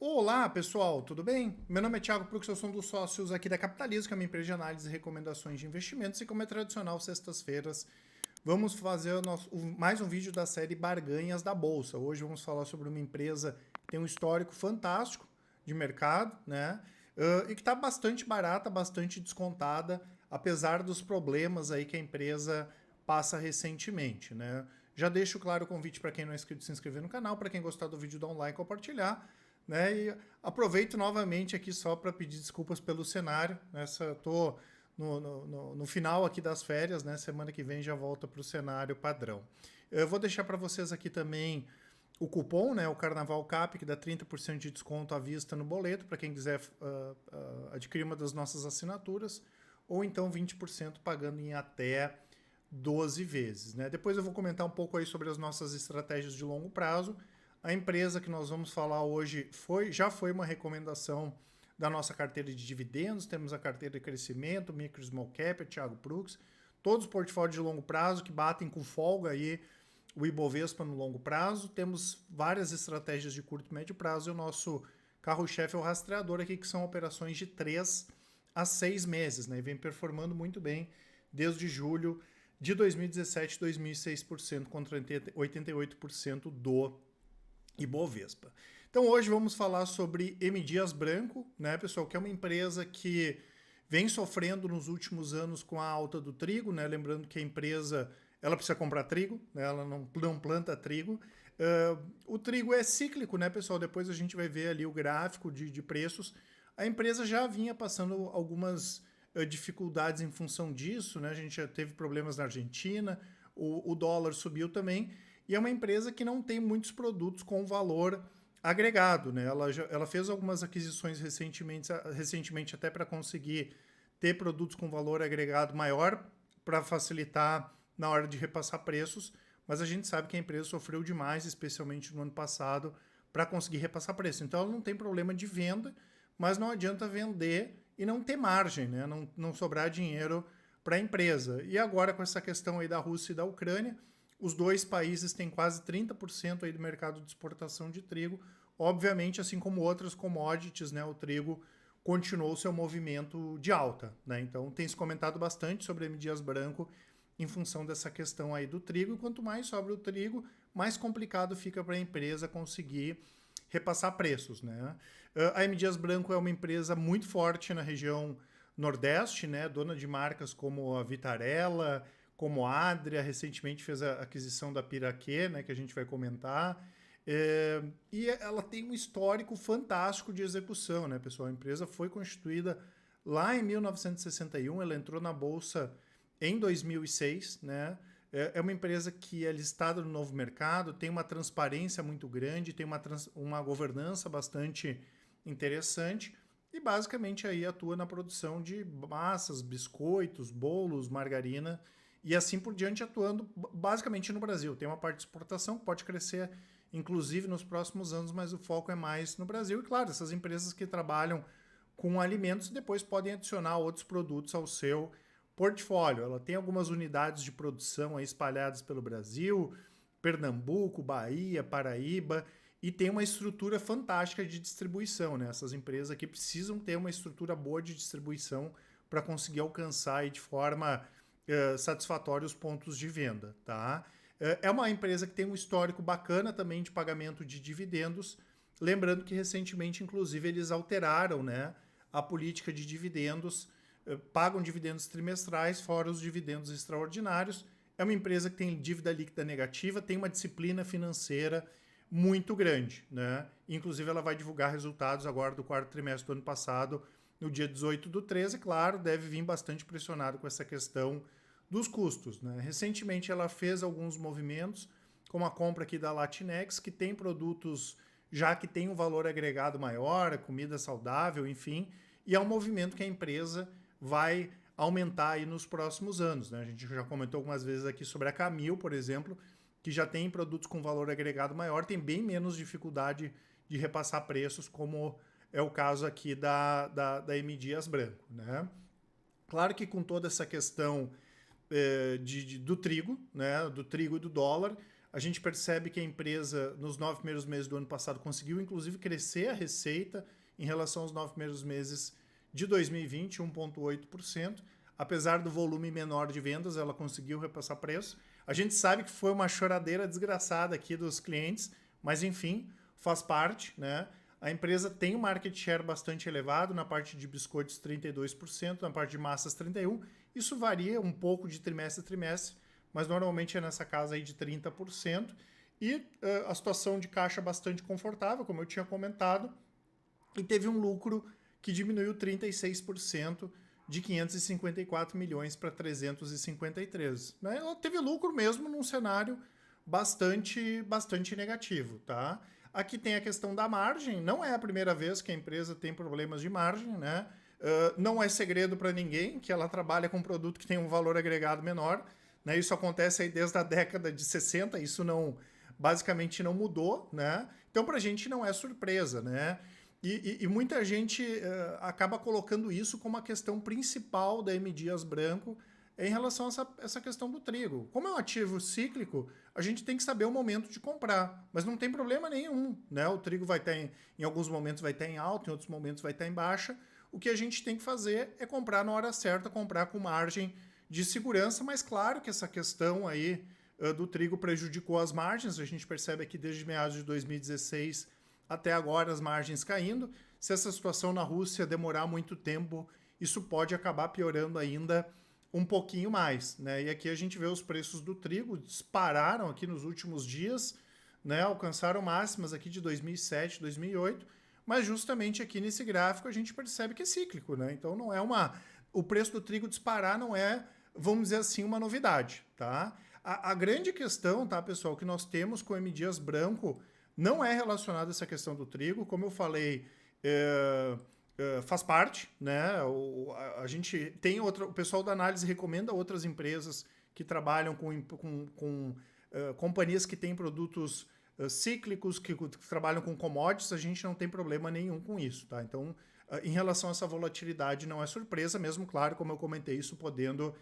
Olá, pessoal, tudo bem? Meu nome é Thiago Prux, eu sou um dos sócios aqui da Capitalismo, que é uma empresa de análise e recomendações de investimentos, e como é tradicional, sextas-feiras, vamos fazer mais um vídeo da série Barganhas da Bolsa. Hoje vamos falar sobre uma empresa que tem um histórico fantástico de mercado, né? E que está bastante barata, bastante descontada, apesar dos problemas aí que a empresa passa recentemente, né? Já deixo claro o convite para quem não é inscrito de se inscrever no canal, para quem gostar do vídeo, dar um like e compartilhar. Né? E aproveito novamente aqui só para pedir desculpas pelo cenário. Estou no final aqui das férias, né? Semana que vem já volta para o cenário padrão. Eu vou deixar para vocês aqui também o cupom, né? O Carnaval Cap, que dá 30% de desconto à vista no boleto, para quem quiser adquirir uma das nossas assinaturas, ou então 20% pagando em até 12 vezes. Né? Depois eu vou comentar um pouco aí sobre as nossas estratégias de longo prazo. A empresa que nós vamos falar hoje já foi uma recomendação da nossa carteira de dividendos. Temos a carteira de crescimento, Micro Small Cap, Thiago Prux, todos os portfólios de longo prazo que batem com folga aí o Ibovespa no longo prazo. Temos várias estratégias de curto e médio prazo e o nosso carro-chefe é o rastreador aqui, que são operações de 3 a 6 meses, né? E vem performando muito bem desde julho de 2017, 2006% contra 88% do Ibovespa. Então hoje vamos falar sobre M. Dias Branco, né, pessoal, que é uma empresa que vem sofrendo nos últimos anos com a alta do trigo, né? Lembrando que a empresa ela precisa comprar trigo, né? Ela não planta trigo. O trigo é cíclico, né, pessoal? Depois a gente vai ver ali o gráfico de preços. A empresa já vinha passando algumas dificuldades em função disso, né? A gente já teve problemas na Argentina, o dólar subiu também, e é uma empresa que não tem muitos produtos com valor agregado, né? Ela fez algumas aquisições recentemente até para conseguir ter produtos com valor agregado maior para facilitar na hora de repassar preços, mas a gente sabe que a empresa sofreu demais, especialmente no ano passado, para conseguir repassar preço. Então ela não tem problema de venda, mas não adianta vender e não ter margem, né? Não sobrar dinheiro para a empresa. E agora com essa questão aí da Rússia e da Ucrânia, os dois países têm quase 30% aí do mercado de exportação de trigo. Obviamente, assim como outras commodities, né, o trigo continuou seu movimento de alta. Né? Então tem se comentado bastante sobre a M. Dias Branco em função dessa questão aí do trigo. E quanto mais sobra o trigo, mais complicado fica para a empresa conseguir repassar preços. Né? A M. Dias Branco é uma empresa muito forte na região Nordeste, né? Dona de marcas como a Vitarella, como a Adria, recentemente fez a aquisição da Piraquê, né, que a gente vai comentar. E ela tem um histórico fantástico de execução, né, pessoal? A empresa foi constituída lá em 1961, ela entrou na Bolsa em 2006, né? É uma empresa que é listada no novo mercado, tem uma transparência muito grande, tem uma governança bastante interessante e basicamente aí atua na produção de massas, biscoitos, bolos, margarina e assim por diante, atuando basicamente no Brasil. Tem uma parte de exportação que pode crescer inclusive nos próximos anos, mas o foco é mais no Brasil. E claro, essas empresas que trabalham com alimentos depois podem adicionar outros produtos ao seu portfólio. Ela tem algumas unidades de produção aí espalhadas pelo Brasil, Pernambuco, Bahia, Paraíba, e tem uma estrutura fantástica de distribuição. Né? Essas empresas aqui precisam ter uma estrutura boa de distribuição para conseguir alcançar aí de forma satisfatória os pontos de venda. Tá? É uma empresa que tem um histórico bacana também de pagamento de dividendos. Lembrando que recentemente, inclusive, eles alteraram, né, a política de dividendos, pagam dividendos trimestrais, fora os dividendos extraordinários. É uma empresa que tem dívida líquida negativa, tem uma disciplina financeira muito grande. Né? Inclusive, ela vai divulgar resultados agora do quarto trimestre do ano passado, no dia 18/13, claro, deve vir bastante pressionado com essa questão dos custos. Né? Recentemente, ela fez alguns movimentos, como a compra aqui da Latinex, que tem produtos já que tem um valor agregado maior, comida saudável, enfim, e é um movimento que a empresa vai aumentar aí nos próximos anos. Né? A gente já comentou algumas vezes aqui sobre a Camil, por exemplo, que já tem produtos com valor agregado maior, tem bem menos dificuldade de repassar preços, como é o caso aqui da M. Dias Branco. Né? Claro que com toda essa questão do trigo, né, do trigo e do dólar, A gente percebe que a empresa, nos 9 primeiros meses do ano passado, conseguiu inclusive crescer a receita em relação aos 9 primeiros meses de 2020, 1,8%. Apesar do volume menor de vendas, ela conseguiu repassar preço. A gente sabe que foi uma choradeira desgraçada aqui dos clientes, mas enfim, faz parte, né? A empresa tem um market share bastante elevado, na parte de biscoitos 32%, na parte de massas 31%. Isso varia um pouco de trimestre a trimestre, mas normalmente é nessa casa aí de 30%. E a situação de caixa bastante confortável, como eu tinha comentado, e teve um lucro que diminuiu 36%, de 554 milhões para 353. Né? Ela teve lucro mesmo num cenário bastante negativo. Tá? Aqui tem a questão da margem. Não é a primeira vez que a empresa tem problemas de margem. Né? Não é segredo para ninguém que ela trabalha com um produto que tem um valor agregado menor. Né? Isso acontece aí desde a década de 60. Isso basicamente não mudou. Né? Então, para a gente não é surpresa. Né? E muita gente acaba colocando isso como a questão principal da M. Dias Branco em relação a essa questão do trigo. Como é um ativo cíclico, a gente tem que saber o momento de comprar, mas não tem problema nenhum. Né? O trigo vai estar em alguns momentos vai estar em alta, em outros momentos vai estar em baixa. O que a gente tem que fazer é comprar na hora certa, comprar com margem de segurança, mas claro que essa questão aí do trigo prejudicou as margens. A gente percebe aqui desde meados de 2016 até agora as margens caindo. Se essa situação na Rússia demorar muito tempo, isso pode acabar piorando ainda um pouquinho mais. Né? E aqui a gente vê os preços do trigo dispararam aqui nos últimos dias, né? Alcançaram máximas aqui de 2007, 2008, mas justamente aqui nesse gráfico a gente percebe que é cíclico. Né? Então não é o preço do trigo disparar não é, vamos dizer assim, uma novidade. Tá? A grande questão, tá, pessoal, que nós temos com o M. Dias Branco não é relacionado a essa questão do trigo. Como eu falei, faz parte, né? A gente tem o pessoal da análise recomenda outras empresas que trabalham com companhias que têm produtos cíclicos, que trabalham com commodities. A gente não tem problema nenhum com isso, tá? Então, em relação a essa volatilidade, não é surpresa, mesmo, claro, como eu comentei, isso podendo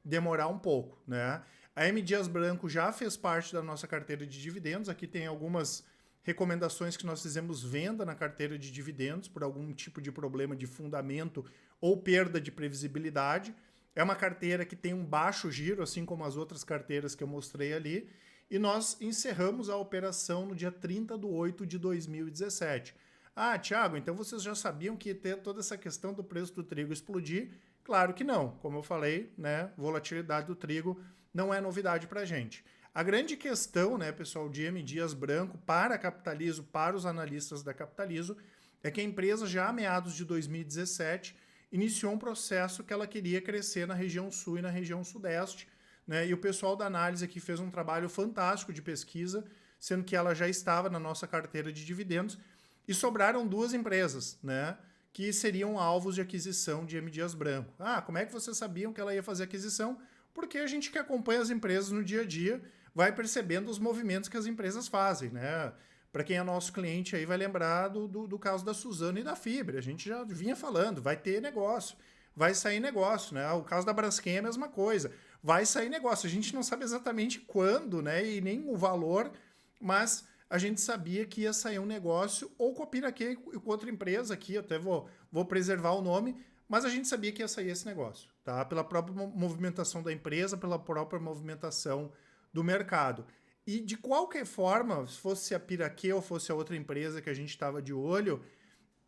demorar um pouco, né? A M. Dias Branco já fez parte da nossa carteira de dividendos. Aqui tem algumas recomendações que nós fizemos venda na carteira de dividendos por algum tipo de problema de fundamento ou perda de previsibilidade. É uma carteira que tem um baixo giro, assim como as outras carteiras que eu mostrei ali, e nós encerramos a operação no dia 30/8 de 2017. Ah, Thiago, então vocês já sabiam que ia ter toda essa questão do preço do trigo explodir? Claro que não. Como eu falei, né, volatilidade do trigo não é novidade para a gente. A grande questão, né, pessoal, de M. Dias Branco para a Capitalizo, para os analistas da Capitalizo, é que a empresa já a meados de 2017 iniciou um processo que ela queria crescer na região sul e na região sudeste, né, e o pessoal da análise aqui fez um trabalho fantástico de pesquisa, sendo que ela já estava na nossa carteira de dividendos, e sobraram duas empresas, né, que seriam alvos de aquisição de M. Dias Branco. Ah, como é que vocês sabiam que ela ia fazer aquisição? Porque a gente que acompanha as empresas no dia a dia vai percebendo os movimentos que as empresas fazem, né? Para quem é nosso cliente aí vai lembrar do caso da Suzano e da Fibre. A gente já vinha falando, vai ter negócio, vai sair negócio, né? O caso da Braskem é a mesma coisa, vai sair negócio. A gente não sabe exatamente quando, né? E nem o valor, mas a gente sabia que ia sair um negócio ou com a Piraquê e com outra empresa aqui, eu até vou preservar o nome, mas a gente sabia que ia sair esse negócio, tá? Pela própria movimentação da empresa, pela própria movimentação do mercado. E de qualquer forma, se fosse a Piraquê ou fosse a outra empresa que a gente estava de olho,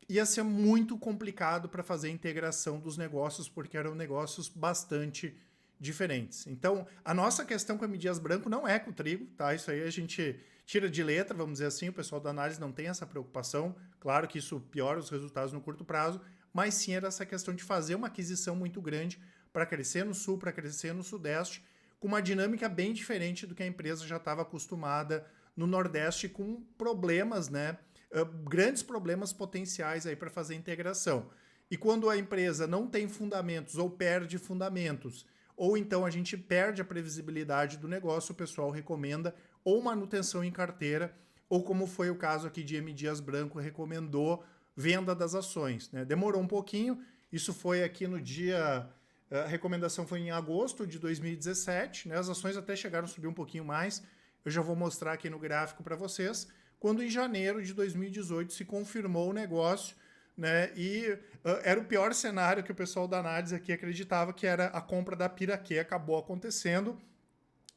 ia ser muito complicado para fazer a integração dos negócios, porque eram negócios bastante diferentes. Então, a nossa questão com a M. Dias Branco não é com o trigo, tá? Isso aí a gente tira de letra, vamos dizer assim, o pessoal da análise não tem essa preocupação. Claro que isso piora os resultados no curto prazo, mas sim era essa questão de fazer uma aquisição muito grande para crescer no sul, para crescer no sudeste, com uma dinâmica bem diferente do que a empresa já estava acostumada no Nordeste, com problemas, né? Grandes problemas potenciais aí para fazer a integração. E quando a empresa não tem fundamentos ou perde fundamentos, ou então a gente perde a previsibilidade do negócio, o pessoal recomenda ou manutenção em carteira, ou como foi o caso aqui de M. Dias Branco, recomendou venda das ações. Né? Demorou um pouquinho, isso foi aqui no dia... A recomendação foi em agosto de 2017, né? As ações até chegaram a subir um pouquinho mais. eu já vou mostrar aqui no gráfico para vocês, quando em janeiro de 2018 se confirmou o negócio, né? E era o pior cenário que o pessoal da análise aqui acreditava, que era a compra da Piraquê, acabou acontecendo.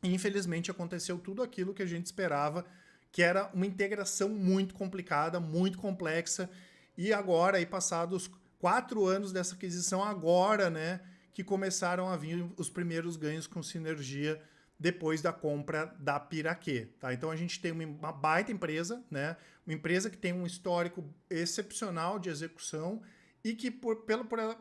E infelizmente aconteceu tudo aquilo que a gente esperava, que era uma integração muito complicada, muito complexa. E agora, aí passados 4 anos dessa aquisição, agora, né, que começaram a vir os primeiros ganhos com sinergia depois da compra da Piraquê, tá? Então a gente tem uma baita empresa, né? Uma empresa que tem um histórico excepcional de execução e que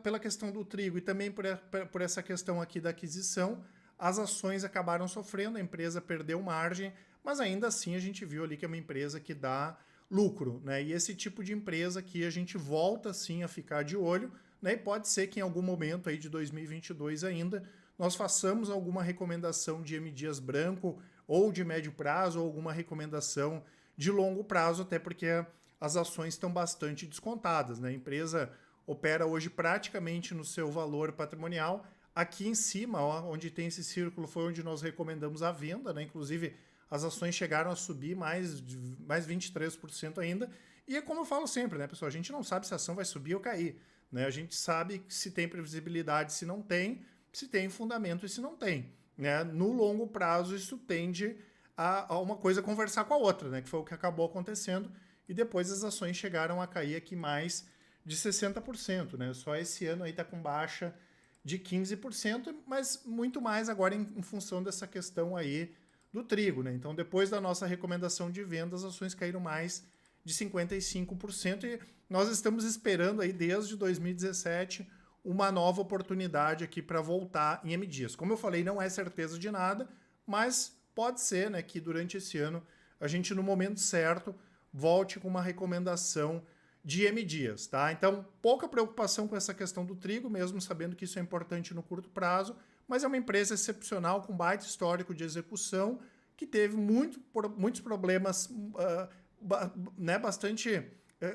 pela questão do trigo e também por essa questão aqui da aquisição, as ações acabaram sofrendo, a empresa perdeu margem, mas ainda assim a gente viu ali que é uma empresa que dá lucro, né? E esse tipo de empresa que a gente volta sim a ficar de olho, né? E pode ser que em algum momento aí de 2022 ainda nós façamos alguma recomendação de M. Dias Branco ou de médio prazo ou alguma recomendação de longo prazo, até porque as ações estão bastante descontadas, né? A empresa opera hoje praticamente no seu valor patrimonial. Aqui em cima, ó, onde tem esse círculo, foi onde nós recomendamos a venda, né? Inclusive, as ações chegaram a subir mais 23% ainda. E é como eu falo sempre, né, pessoal? A gente não sabe se a ação vai subir ou cair, né? A gente sabe se tem previsibilidade, se não tem, se tem fundamento e se não tem, né? No longo prazo, isso tende a uma coisa conversar com a outra, né? Que foi o que acabou acontecendo. E depois as ações chegaram a cair aqui mais de 60%, né? Só esse ano aí está com baixa de 15%, mas muito mais agora em função dessa questão aí do trigo, né? Então, depois da nossa recomendação de venda, as ações caíram mais de 55% e nós estamos esperando aí desde 2017 uma nova oportunidade aqui para voltar em M Dias. Como eu falei, não é certeza de nada, mas pode ser, né, que durante esse ano a gente, no momento certo, volte com uma recomendação de M Dias, tá? Então, pouca preocupação com essa questão do trigo, mesmo sabendo que isso é importante no curto prazo, mas é uma empresa excepcional, com baita histórico de execução, que teve muitos problemas né, bastante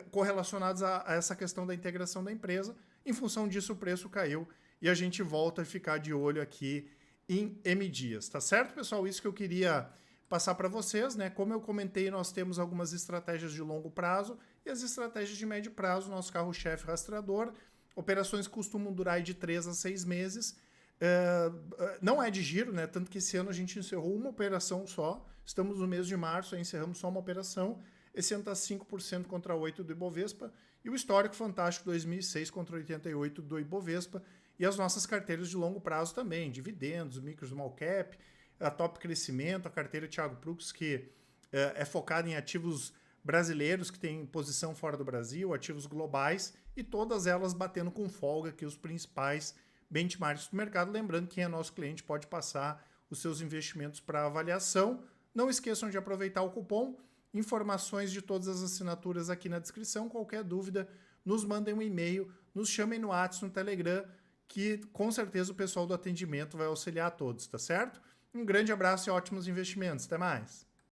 correlacionados a essa questão da integração da empresa. Em função disso, o preço caiu e a gente volta a ficar de olho aqui em M Dias, tá certo, pessoal? Isso que eu queria passar para vocês, né? Como eu comentei, nós temos algumas estratégias de longo prazo e as estratégias de médio prazo, nosso carro-chefe rastreador. Operações costumam durar de 3 a 6 meses. Não é de giro, né? Tanto que esse ano a gente encerrou uma operação só. Estamos no mês de março, aí encerramos só uma operação. Esse ano está 5% contra 8% do Ibovespa. E o histórico fantástico 2006 contra 88% do Ibovespa. E as nossas carteiras de longo prazo também, dividendos, micro small cap, a Top Crescimento, a carteira Thiago Prux, que é focada em ativos brasileiros que têm posição fora do Brasil, ativos globais, e todas elas batendo com folga aqui os principais benchmarks do mercado. Lembrando que quem é nosso cliente pode passar os seus investimentos para avaliação. Não esqueçam de aproveitar o cupom. Informações de todas as assinaturas aqui na descrição. Qualquer dúvida, nos mandem um e-mail, nos chamem no WhatsApp, no Telegram, que com certeza o pessoal do atendimento vai auxiliar a todos, tá certo? Um grande abraço e ótimos investimentos. Até mais!